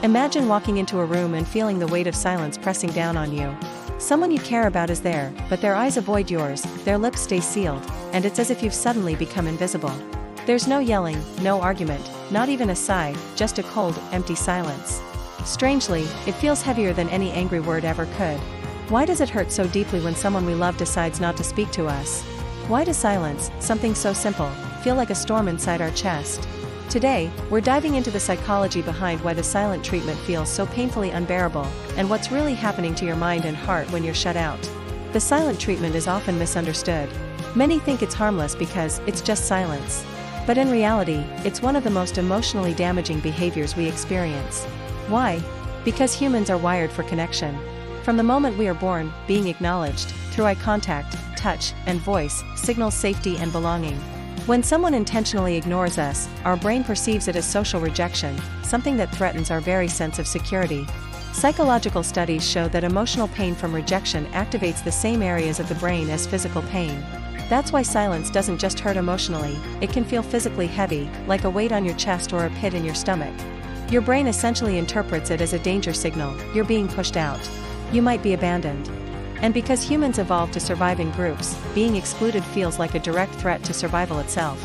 Imagine walking into a room and feeling the weight of silence pressing down on you. Someone you care about is there, but their eyes avoid yours, their lips stay sealed, and it's as if you've suddenly become invisible. There's no yelling, no argument, not even a sigh, just a cold, empty silence. Strangely, it feels heavier than any angry word ever could. Why does it hurt so deeply when someone we love decides not to speak to us? Why does silence, something so simple, feel like a storm inside our chest? Today, we're diving into the psychology behind why the silent treatment feels so painfully unbearable, and what's really happening to your mind and heart when you're shut out. The silent treatment is often misunderstood. Many think it's harmless because it's just silence. But in reality, it's one of the most emotionally damaging behaviors we experience. Why? Because humans are wired for connection. From the moment we are born, being acknowledged, through eye contact, touch, and voice, signals safety and belonging. When someone intentionally ignores us, our brain perceives it as social rejection, something that threatens our very sense of security. Psychological studies show that emotional pain from rejection activates the same areas of the brain as physical pain. That's why silence doesn't just hurt emotionally, it can feel physically heavy, like a weight on your chest or a pit in your stomach. Your brain essentially interprets it as a danger signal, you're being pushed out. You might be abandoned. And because humans evolved to survive in groups, being excluded feels like a direct threat to survival itself.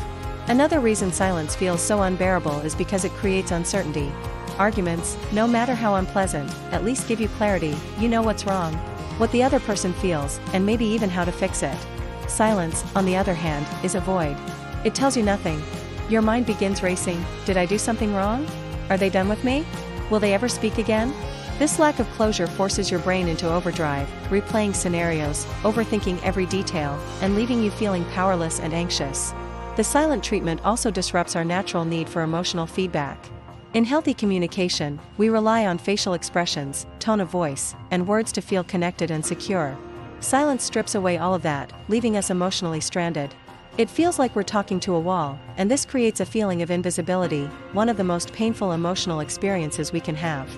Another reason silence feels so unbearable is because it creates uncertainty. Arguments, no matter how unpleasant, at least give you clarity, you know what's wrong, what the other person feels, and maybe even how to fix it. Silence, on the other hand, is a void. It tells you nothing. Your mind begins racing. Did I do something wrong? Are they done with me? Will they ever speak again? This lack of closure forces your brain into overdrive, replaying scenarios, overthinking every detail, and leaving you feeling powerless and anxious. The silent treatment also disrupts our natural need for emotional feedback. In healthy communication, we rely on facial expressions, tone of voice, and words to feel connected and secure. Silence strips away all of that, leaving us emotionally stranded. It feels like we're talking to a wall, and this creates a feeling of invisibility, one of the most painful emotional experiences we can have.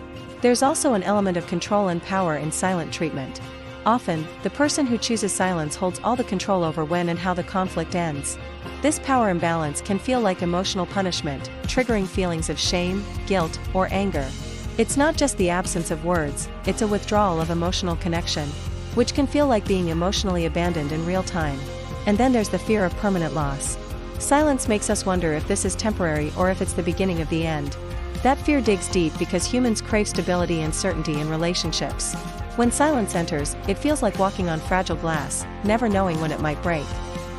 There's also an element of control and power in silent treatment. Often, the person who chooses silence holds all the control over when and how the conflict ends. This power imbalance can feel like emotional punishment, triggering feelings of shame, guilt, or anger. It's not just the absence of words, it's a withdrawal of emotional connection, which can feel like being emotionally abandoned in real time. And then there's the fear of permanent loss. Silence makes us wonder if this is temporary or if it's the beginning of the end. That fear digs deep because humans crave stability and certainty in relationships. When silence enters, it feels like walking on fragile glass, never knowing when it might break.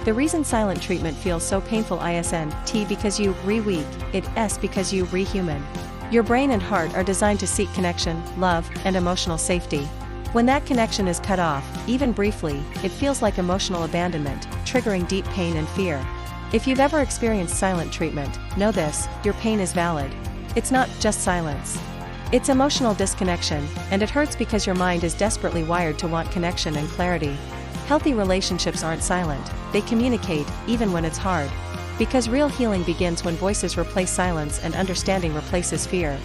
The reason silent treatment feels so painful isn't because you re-weak, it's because you re-human. Your brain and heart are designed to seek connection, love, and emotional safety. When that connection is cut off, even briefly, it feels like emotional abandonment, triggering deep pain and fear. If you've ever experienced silent treatment, know this, your pain is valid. It's not just silence. It's emotional disconnection, and it hurts because your mind is desperately wired to want connection and clarity. Healthy relationships aren't silent, they communicate, even when it's hard. Because real healing begins when voices replace silence and understanding replaces fear.